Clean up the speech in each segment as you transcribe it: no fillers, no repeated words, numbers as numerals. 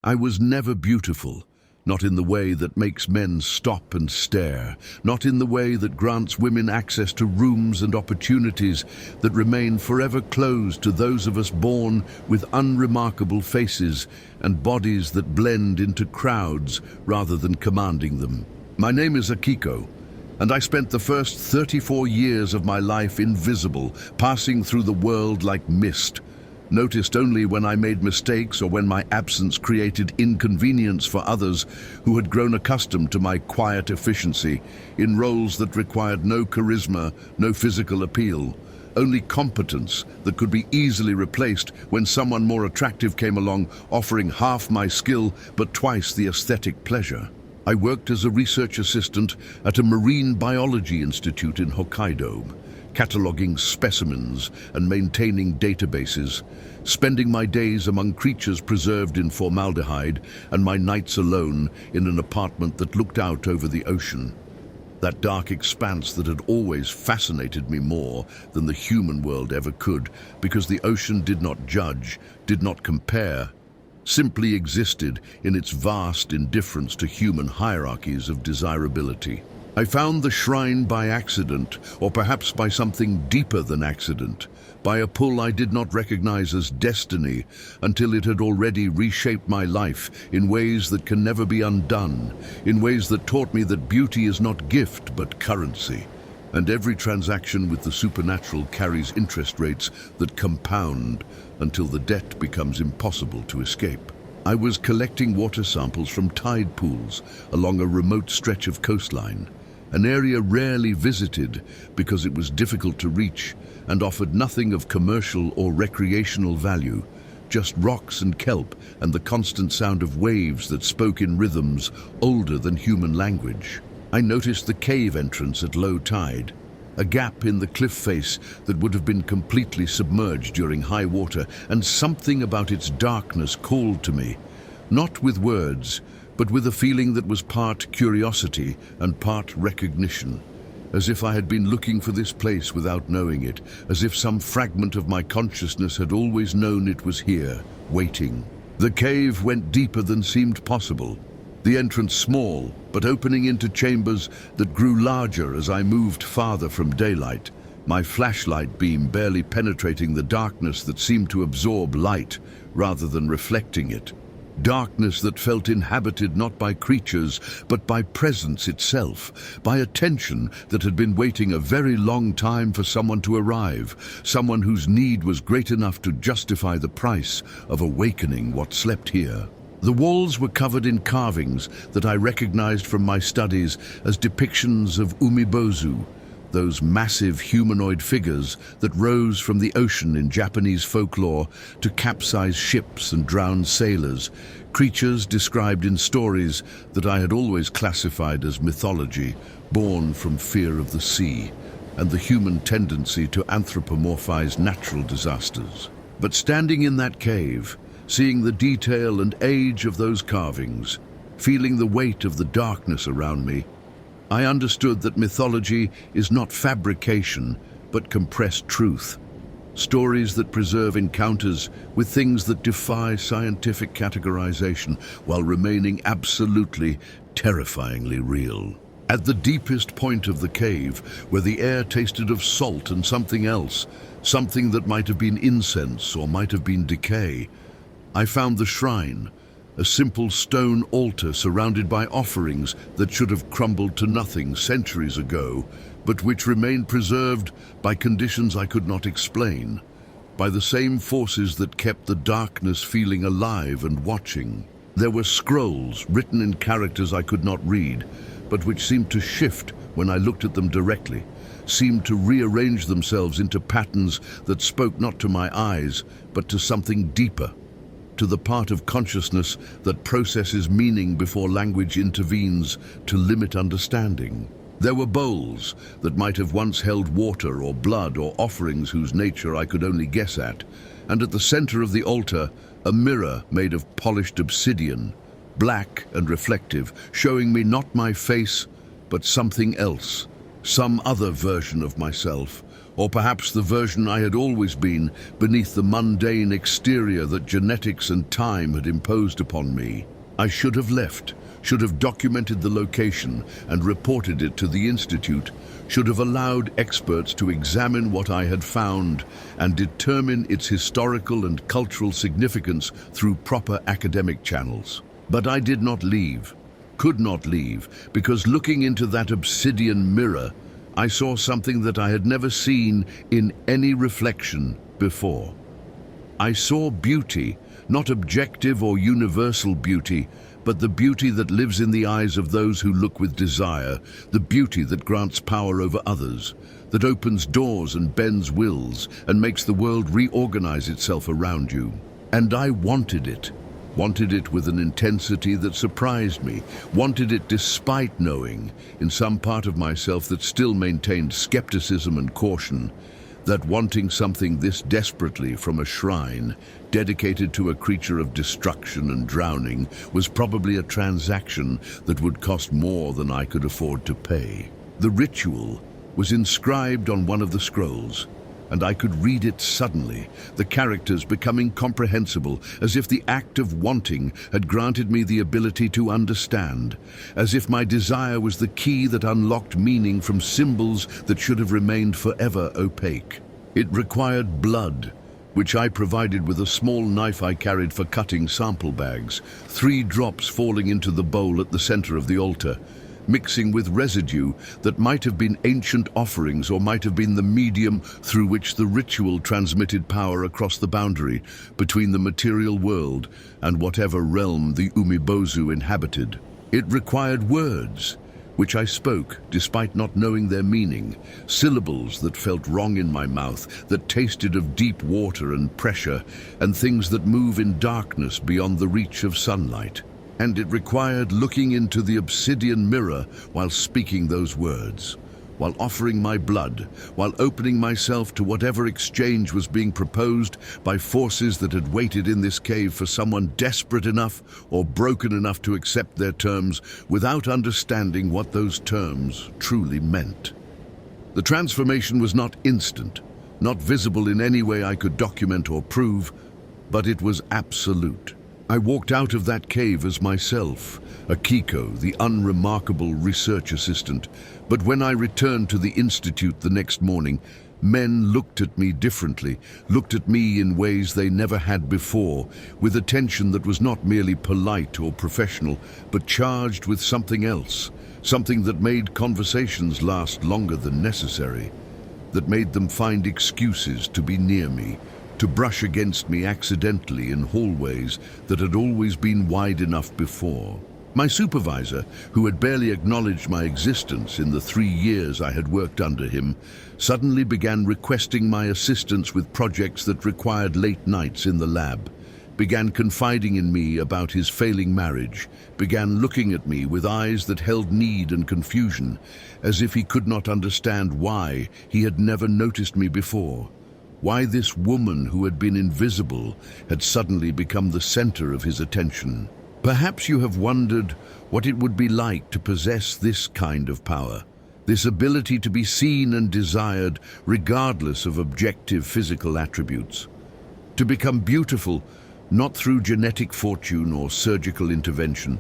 I was never beautiful, not in the way that makes men stop and stare, not in the way that grants women access to rooms and opportunities that remain forever closed to those of us born with unremarkable faces and bodies that blend into crowds rather than commanding them. My name is Akiko, and I spent the first 34 years of my life invisible, passing through the world like mist, noticed only when I made mistakes or when my absence created inconvenience for others who had grown accustomed to my quiet efficiency in roles that required no charisma, no physical appeal, only competence that could be easily replaced when someone more attractive came along, offering half my skill but twice the aesthetic pleasure. I worked as a research assistant at a marine biology institute in Hokkaido, cataloging specimens and maintaining databases, spending my days among creatures preserved in formaldehyde and my nights alone in an apartment that looked out over the ocean. That dark expanse that had always fascinated me more than the human world ever could, because the ocean did not judge, did not compare, simply existed in its vast indifference to human hierarchies of desirability. I found the shrine by accident, or perhaps by something deeper than accident, by a pull I did not recognize as destiny until it had already reshaped my life in ways that can never be undone, in ways that taught me that beauty is not gift but currency. And every transaction with the supernatural carries interest rates that compound until the debt becomes impossible to escape. I was collecting water samples from tide pools along a remote stretch of coastline, an area rarely visited because it was difficult to reach and offered nothing of commercial or recreational value, just rocks and kelp and the constant sound of waves that spoke in rhythms older than human language. I noticed the cave entrance at low tide, a gap in the cliff face that would have been completely submerged during high water, and something about its darkness called to me, not with words, but with a feeling that was part curiosity and part recognition, as if I had been looking for this place without knowing it, as if some fragment of my consciousness had always known it was here, waiting. The cave went deeper than seemed possible, the entrance small, but opening into chambers that grew larger as I moved farther from daylight, my flashlight beam barely penetrating the darkness that seemed to absorb light rather than reflecting it. Darkness that felt inhabited not by creatures, but by presence itself, by attention that had been waiting a very long time for someone to arrive, someone whose need was great enough to justify the price of awakening what slept here. The walls were covered in carvings that I recognized from my studies as depictions of UMIBŌZU, those massive humanoid figures that rose from the ocean in Japanese folklore to capsize ships and drown sailors, creatures described in stories that I had always classified as mythology, born from fear of the sea and the human tendency to anthropomorphize natural disasters. But standing in that cave, seeing the detail and age of those carvings, feeling the weight of the darkness around me, I understood that mythology is not fabrication, but compressed truth. Stories that preserve encounters with things that defy scientific categorization while remaining absolutely, terrifyingly real. At the deepest point of the cave, where the air tasted of salt and something else, something that might have been incense or might have been decay, I found the shrine, a simple stone altar surrounded by offerings that should have crumbled to nothing centuries ago, but which remained preserved by conditions I could not explain, by the same forces that kept the darkness feeling alive and watching. There were scrolls written in characters I could not read, but which seemed to shift when I looked at them directly, seemed to rearrange themselves into patterns that spoke not to my eyes, but to something deeper, to the part of consciousness that processes meaning before language intervenes to limit understanding. There were bowls that might have once held water or blood or offerings whose nature I could only guess at, and at the center of the altar, a mirror made of polished obsidian, black and reflective, showing me not my face, but something else, some other version of myself, or perhaps the version I had always been beneath the mundane exterior that genetics and time had imposed upon me. I should have left, should have documented the location and reported it to the Institute, should have allowed experts to examine what I had found and determine its historical and cultural significance through proper academic channels. But I did not leave, could not leave, because looking into that obsidian mirror, I saw something that I had never seen in any reflection before. I saw beauty, not objective or universal beauty, but the beauty that lives in the eyes of those who look with desire, the beauty that grants power over others, that opens doors and bends wills and makes the world reorganize itself around you. And I wanted it with an intensity that surprised me, wanted it despite knowing, in some part of myself that still maintained skepticism and caution, that wanting something this desperately from a shrine dedicated to a creature of destruction and drowning was probably a transaction that would cost more than I could afford to pay. The ritual was inscribed on one of the scrolls, and I could read it suddenly, the characters becoming comprehensible, as if the act of wanting had granted me the ability to understand, as if my desire was the key that unlocked meaning from symbols that should have remained forever opaque. It required blood, which I provided with a small knife I carried for cutting sample bags, 3 drops falling into the bowl at the center of the altar, mixing with residue that might have been ancient offerings or might have been the medium through which the ritual transmitted power across the boundary between the material world and whatever realm the UMIBŌZU inhabited. It required words, which I spoke despite not knowing their meaning, syllables that felt wrong in my mouth, that tasted of deep water and pressure, and things that move in darkness beyond the reach of sunlight. And it required looking into the obsidian mirror while speaking those words, while offering my blood, while opening myself to whatever exchange was being proposed by forces that had waited in this cave for someone desperate enough or broken enough to accept their terms without understanding what those terms truly meant. The transformation was not instant, not visible in any way I could document or prove, but it was absolute. I walked out of that cave as myself, Akiko, the unremarkable research assistant. But when I returned to the institute the next morning, men looked at me differently, looked at me in ways they never had before, with attention that was not merely polite or professional, but charged with something else, something that made conversations last longer than necessary, that made them find excuses to be near me, to brush against me accidentally in hallways that had always been wide enough before. My supervisor, who had barely acknowledged my existence in the 3 years I had worked under him, suddenly began requesting my assistance with projects that required late nights in the lab, began confiding in me about his failing marriage, began looking at me with eyes that held need and confusion, as if he could not understand why he had never noticed me before. Why this woman who had been invisible had suddenly become the center of his attention. Perhaps you have wondered what it would be like to possess this kind of power, this ability to be seen and desired regardless of objective physical attributes. To become beautiful, not through genetic fortune or surgical intervention,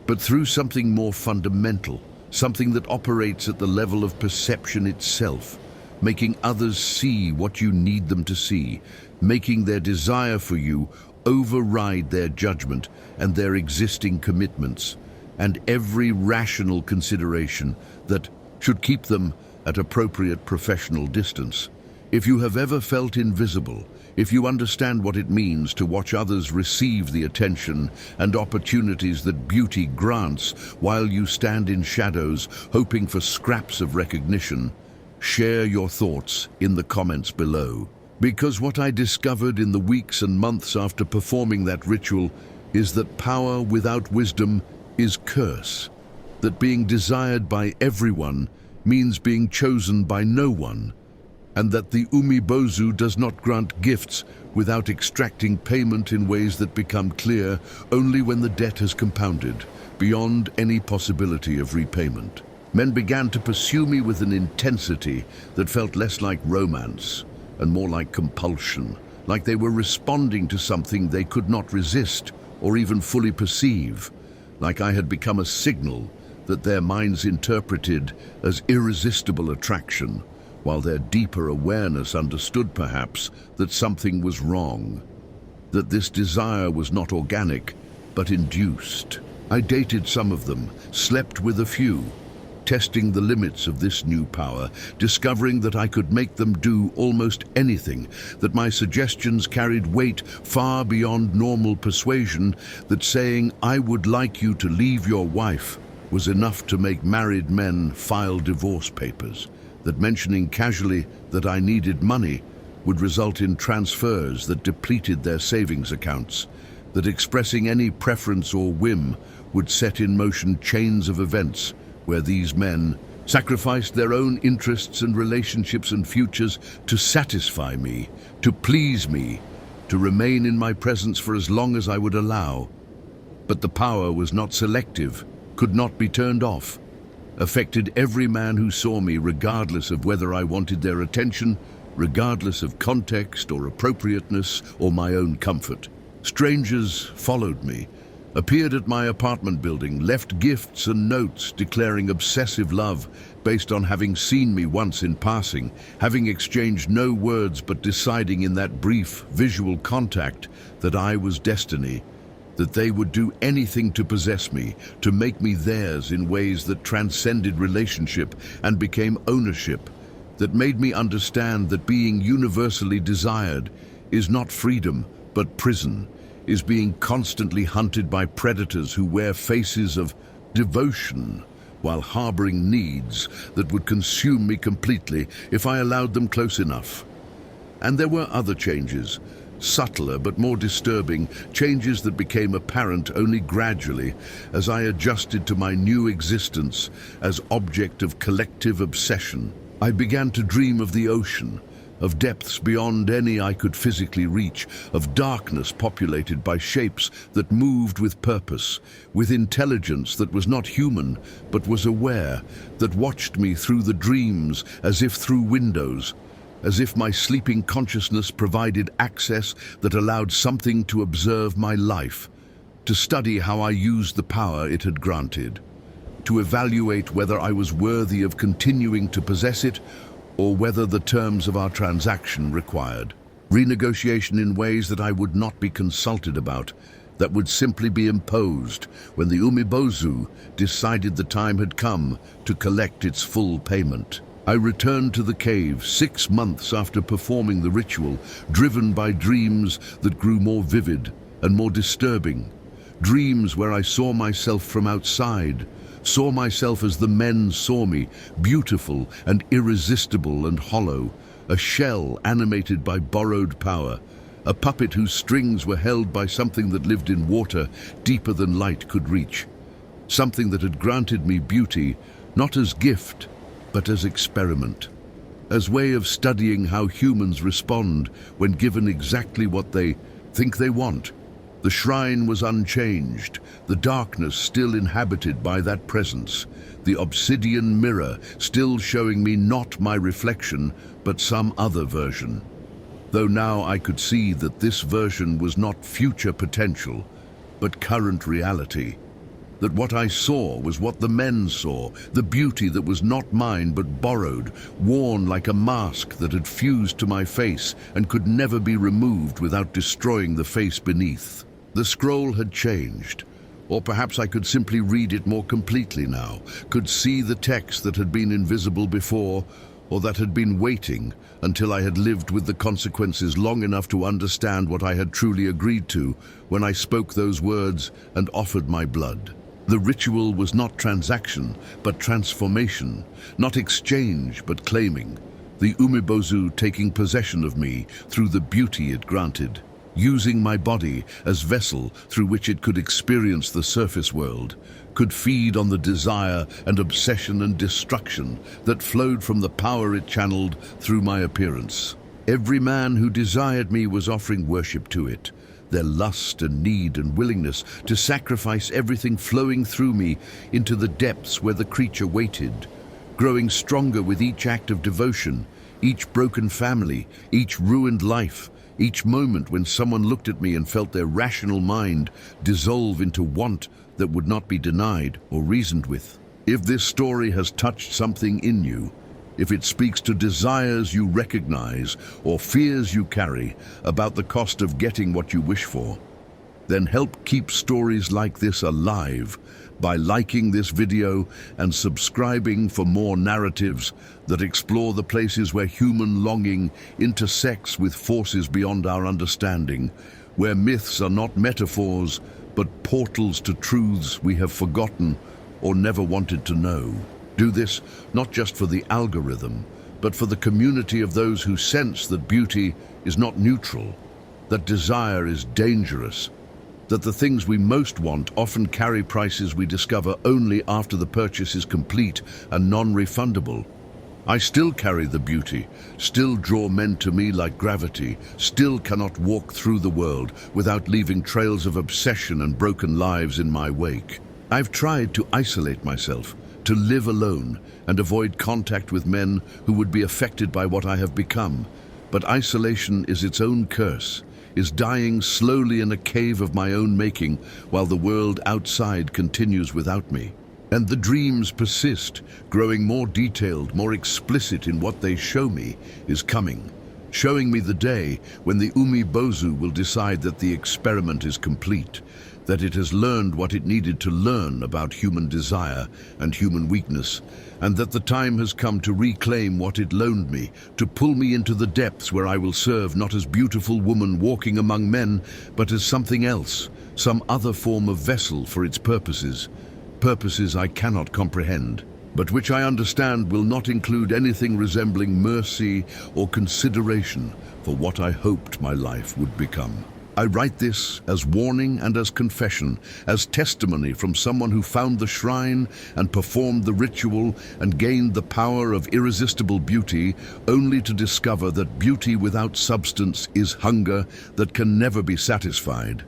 but through something more fundamental, something that operates at the level of perception itself, making others see what you need them to see, making their desire for you override their judgment and their existing commitments, and every rational consideration that should keep them at appropriate professional distance. If you have ever felt invisible, if you understand what it means to watch others receive the attention and opportunities that beauty grants while you stand in shadows hoping for scraps of recognition, share your thoughts in the comments below. Because what I discovered in the weeks and months after performing that ritual is that power without wisdom is curse, that being desired by everyone means being chosen by no one, and that the UMIBŌZU does not grant gifts without extracting payment in ways that become clear only when the debt has compounded, beyond any possibility of repayment. Men began to pursue me with an intensity that felt less like romance and more like compulsion, like they were responding to something they could not resist or even fully perceive, like I had become a signal that their minds interpreted as irresistible attraction, while their deeper awareness understood perhaps that something was wrong, that this desire was not organic, but induced. I dated some of them, slept with a few, testing the limits of this new power, discovering that I could make them do almost anything, that my suggestions carried weight far beyond normal persuasion, that saying, "I would like you to leave your wife," was enough to make married men file divorce papers, that mentioning casually that I needed money would result in transfers that depleted their savings accounts, that expressing any preference or whim would set in motion chains of events where these men sacrificed their own interests and relationships and futures to satisfy me, to please me, to remain in my presence for as long as I would allow. But the power was not selective, could not be turned off, affected every man who saw me regardless of whether I wanted their attention, regardless of context or appropriateness or my own comfort. Strangers followed me, appeared at my apartment building, left gifts and notes declaring obsessive love based on having seen me once in passing, having exchanged no words but deciding in that brief visual contact that I was destiny, that they would do anything to possess me, to make me theirs in ways that transcended relationship and became ownership, that made me understand that being universally desired is not freedom but prison, is being constantly hunted by predators who wear faces of devotion while harboring needs that would consume me completely if I allowed them close enough. And there were other changes, subtler but more disturbing, changes that became apparent only gradually as I adjusted to my new existence as object of collective obsession. I began to dream of the ocean, of depths beyond any I could physically reach, of darkness populated by shapes that moved with purpose, with intelligence that was not human but was aware, that watched me through the dreams as if through windows, as if my sleeping consciousness provided access that allowed something to observe my life, to study how I used the power it had granted, to evaluate whether I was worthy of continuing to possess it or whether the terms of our transaction required renegotiation in ways that I would not be consulted about, that would simply be imposed when the UMIBŌZU decided the time had come to collect its full payment. I returned to the cave 6 months after performing the ritual, driven by dreams that grew more vivid and more disturbing, dreams where I saw myself from outside, saw myself as the men saw me, beautiful and irresistible and hollow, a shell animated by borrowed power, a puppet whose strings were held by something that lived in water deeper than light could reach, something that had granted me beauty, not as gift, but as experiment, as way of studying how humans respond when given exactly what they think they want. The shrine was unchanged, the darkness still inhabited by that presence, the obsidian mirror still showing me not my reflection, but some other version. Though now I could see that this version was not future potential, but current reality. That what I saw was what the men saw, the beauty that was not mine but borrowed, worn like a mask that had fused to my face and could never be removed without destroying the face beneath. The scroll had changed, or perhaps I could simply read it more completely now, could see the text that had been invisible before, or that had been waiting until I had lived with the consequences long enough to understand what I had truly agreed to when I spoke those words and offered my blood. The ritual was not transaction, but transformation, not exchange, but claiming. The UMIBŌZU taking possession of me through the beauty it granted, using my body as vessel through which it could experience the surface world, could feed on the desire and obsession and destruction that flowed from the power it channeled through my appearance. Every man who desired me was offering worship to it, their lust and need and willingness to sacrifice everything flowing through me into the depths where the creature waited, growing stronger with each act of devotion, each broken family, each ruined life, each moment when someone looked at me and felt their rational mind dissolve into want that would not be denied or reasoned with. If this story has touched something in you, if it speaks to desires you recognize or fears you carry about the cost of getting what you wish for, then help keep stories like this alive by liking this video and subscribing for more narratives that explore the places where human longing intersects with forces beyond our understanding, where myths are not metaphors but portals to truths we have forgotten or never wanted to know. Do this not just for the algorithm, but for the community of those who sense that beauty is not neutral, that desire is dangerous, that the things we most want often carry prices we discover only after the purchase is complete and non-refundable. I still carry the beauty, still draw men to me like gravity, still cannot walk through the world without leaving trails of obsession and broken lives in my wake. I've tried to isolate myself, to live alone and avoid contact with men who would be affected by what I have become. But isolation is its own curse, is dying slowly in a cave of my own making while the world outside continues without me. And the dreams persist, growing more detailed, more explicit in what they show me is coming, showing me the day when the UMIBŌZU will decide that the experiment is complete, that it has learned what it needed to learn about human desire and human weakness, and that the time has come to reclaim what it loaned me, to pull me into the depths where I will serve not as beautiful woman walking among men, but as something else, some other form of vessel for its purposes, purposes I cannot comprehend, but which I understand will not include anything resembling mercy or consideration for what I hoped my life would become. I write this as warning and as confession, as testimony from someone who found the shrine and performed the ritual and gained the power of irresistible beauty, only to discover that beauty without substance is hunger that can never be satisfied,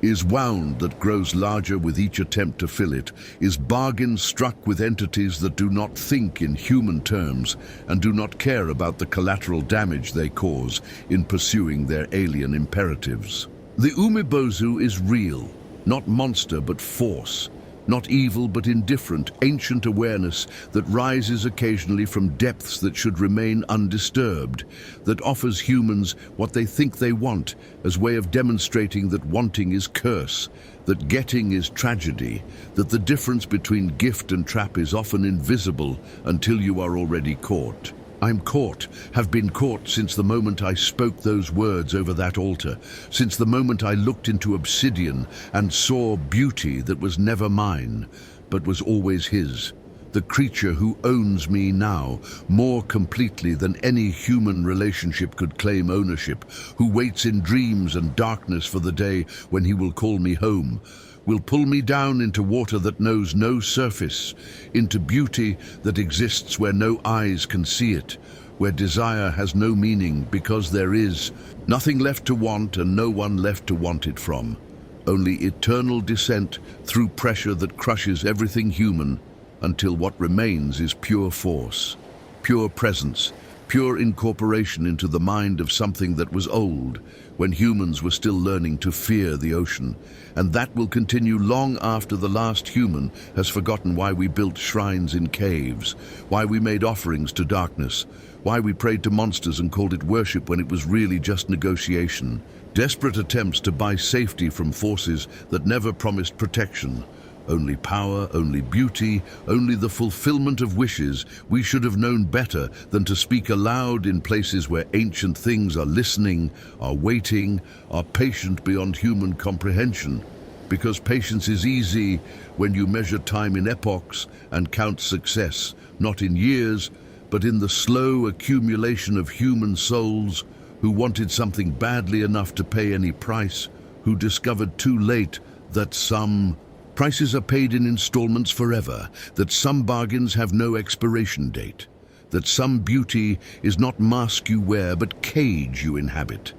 is wound that grows larger with each attempt to fill it, is bargain struck with entities that do not think in human terms and do not care about the collateral damage they cause in pursuing their alien imperatives. The UMIBŌZU is real, not monster but force, not evil but indifferent, ancient awareness that rises occasionally from depths that should remain undisturbed, that offers humans what they think they want as way of demonstrating that wanting is curse, that getting is tragedy, that the difference between gift and trap is often invisible until you are already caught. I'm caught, have been caught since the moment I spoke those words over that altar, since the moment I looked into obsidian and saw beauty that was never mine, but was always his, the creature who owns me now more completely than any human relationship could claim ownership, who waits in dreams and darkness for the day when he will call me home, will pull me down into water that knows no surface, into beauty that exists where no eyes can see it, where desire has no meaning because there is nothing left to want and no one left to want it from, only eternal descent through pressure that crushes everything human until what remains is pure force, pure presence, pure incorporation into the mind of something that was old, when humans were still learning to fear the ocean, and that will continue long after the last human has forgotten why we built shrines in caves, why we made offerings to darkness, why we prayed to monsters and called it worship when it was really just negotiation, desperate attempts to buy safety from forces that never promised protection. Only power, only beauty, only the fulfillment of wishes. We should have known better than to speak aloud in places where ancient things are listening, are waiting, are patient beyond human comprehension. Because patience is easy when you measure time in epochs and count success, not in years, but in the slow accumulation of human souls who wanted something badly enough to pay any price, who discovered too late that some prices are paid in installments forever, that some bargains have no expiration date, that some beauty is not mask you wear but cage you inhabit.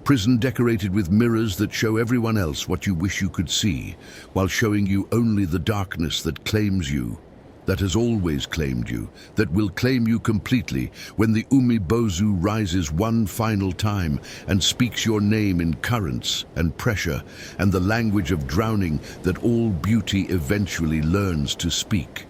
prison decorated with mirrors that show everyone else what you wish you could see, while showing you only the darkness that claims you, that has always claimed you, that will claim you completely when the UMIBŌZU rises one final time and speaks your name in currents and pressure and the language of drowning that all beauty eventually learns to speak.